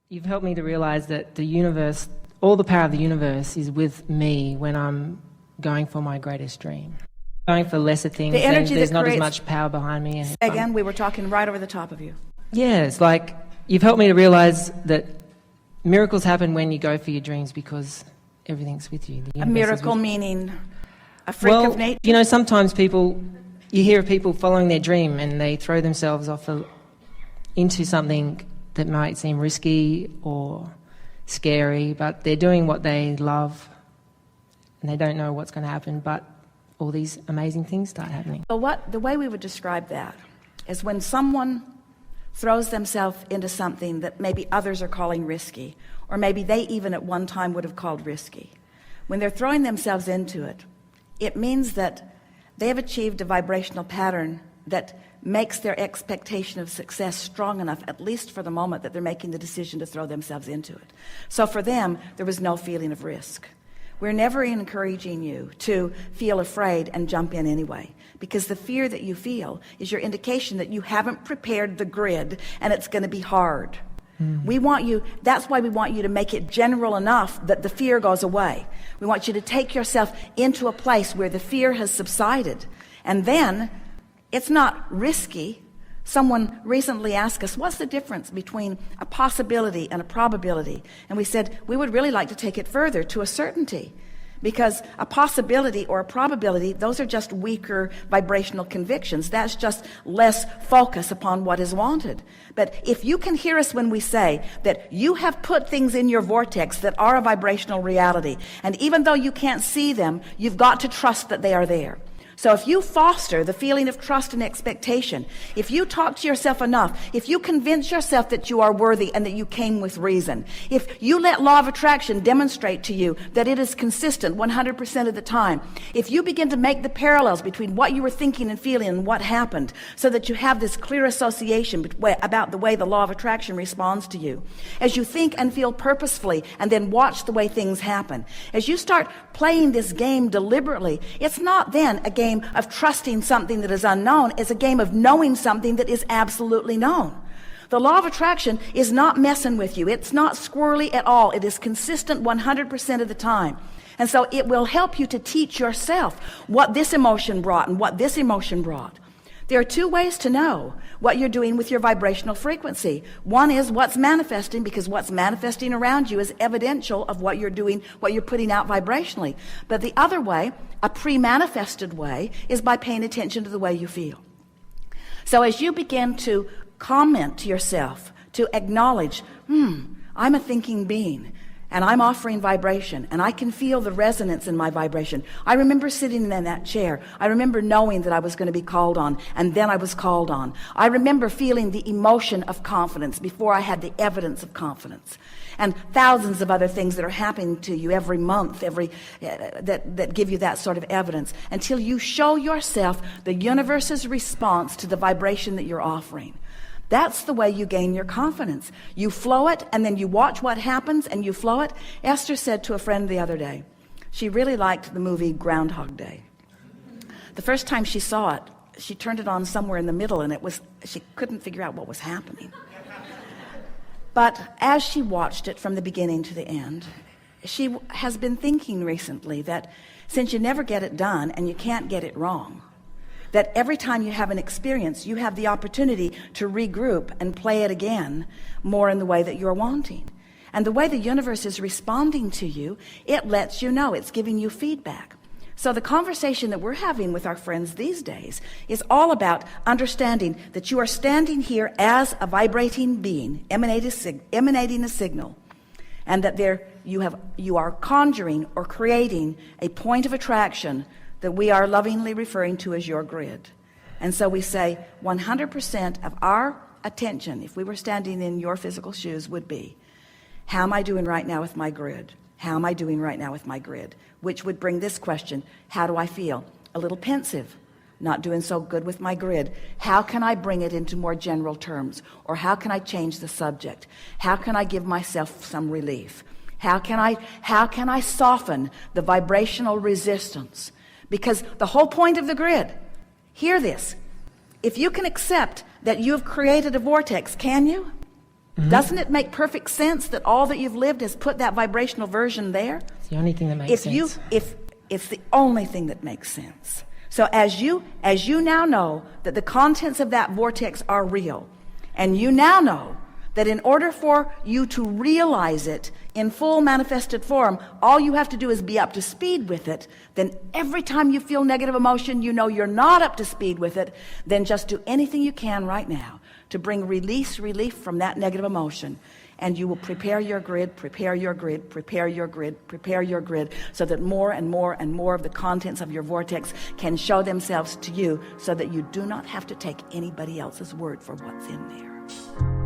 You've helped me to realize that the universe, all the power of the universe is with me when I'm going for my greatest dream. Going for lesser things, the energy there's that not creates, as much power behind me. And again, we were talking right over the top of you. Yeah, it's like you've helped me to realize that miracles happen when you go for your dreams because everything's with you. A miracle meaning a freak of nature? You know, sometimes you hear of people following their dream and they throw themselves off into something that might seem risky or scary, but they're doing what they love and they don't know what's going to happen, but all these amazing things start happening. So the way we would describe that is when someone throws themselves into something that maybe others are calling risky, or maybe they even at one time would have called risky. When they're throwing themselves into it, it means that they have achieved a vibrational pattern that makes their expectation of success strong enough, at least for the moment that they're making the decision to throw themselves into it. So for them, there was no feeling of risk. We're never encouraging you to feel afraid and jump in anyway, because the fear that you feel is your indication that you haven't prepared the grid and it's going to be hard. We want you, that's why we want you to make it general enough that the fear goes away. We want you to take yourself into a place where the fear has subsided, and then it's not risky. Someone recently asked us, what's the difference between a possibility and a probability? And we said, we would really like to take it further to a certainty. Because a possibility or a probability, those are just weaker vibrational convictions. That's just less focus upon what is wanted. But if you can hear us when we say that you have put things in your vortex that are a vibrational reality, and even though you can't see them, you've got to trust that they are there. So if you foster the feeling of trust and expectation, if you talk to yourself enough, if you convince yourself that you are worthy and that you came with reason, if you let law of attraction demonstrate to you that it is consistent 100% of the time, if you begin to make the parallels between what you were thinking and feeling and what happened, so that you have this clear association about the way the law of attraction responds to you, as you think and feel purposefully and then watch the way things happen, as you start playing this game deliberately, it's not then a game of trusting something that is unknown. It's a game of knowing something that is absolutely known. The law of attraction is not messing with you. It's not squirrely at all. It is consistent 100% of the time. And so it will help you to teach yourself what this emotion brought and what this emotion brought. There are two ways to know what you're doing with your vibrational frequency. One is what's manifesting, because what's manifesting around you is evidential of what you're doing, what you're putting out vibrationally. But the other way, a pre-manifested way, is by paying attention to the way you feel. So as you begin to comment to yourself, to acknowledge, I'm a thinking being, and I'm offering vibration, and I can feel the resonance in my vibration. I remember sitting in that chair. I remember knowing that I was going to be called on, and then I was called on. I remember feeling the emotion of confidence before I had the evidence of confidence. And thousands of other things that are happening to you every month, that give you that sort of evidence, until you show yourself the universe's response to the vibration that you're offering. That's the way you gain your confidence. You flow it, and then you watch what happens, and you flow it. Esther said to a friend the other day, she really liked the movie Groundhog Day. The first time she saw it, she turned it on somewhere in the middle, and she couldn't figure out what was happening. But as she watched it from the beginning to the end, she has been thinking recently that since you never get it done and you can't get it wrong, that every time you have an experience, you have the opportunity to regroup and play it again more in the way that you're wanting. And the way the universe is responding to you, it lets you know, it's giving you feedback. So the conversation that we're having with our friends these days is all about understanding that you are standing here as a vibrating being, emanating a signal, and that you are conjuring or creating a point of attraction that we are lovingly referring to as your grid. And so we say 100% of our attention, if we were standing in your physical shoes, would be, how am I doing right now with my grid? How am I doing right now with my grid? Which would bring this question, how do I feel? A little pensive, not doing so good with my grid. How can I bring it into more general terms? Or how can I change the subject? How can I give myself some relief? How can I soften the vibrational resistance? Because the whole point of the grid, hear this, if you can accept that you have created a vortex, can you? Doesn't it make perfect sense that all that you've lived has put that vibrational version there? It's the only thing that makes sense. If it's the only thing that makes sense. So as you now know that the contents of that vortex are real, and you now know that in order for you to realize it in full manifested form, all you have to do is be up to speed with it, then every time you feel negative emotion, you know you're not up to speed with it, then just do anything you can right now to bring relief from that negative emotion. And you will prepare your grid, prepare your grid, prepare your grid, prepare your grid, so that more and more and more of the contents of your vortex can show themselves to you, so that you do not have to take anybody else's word for what's in there.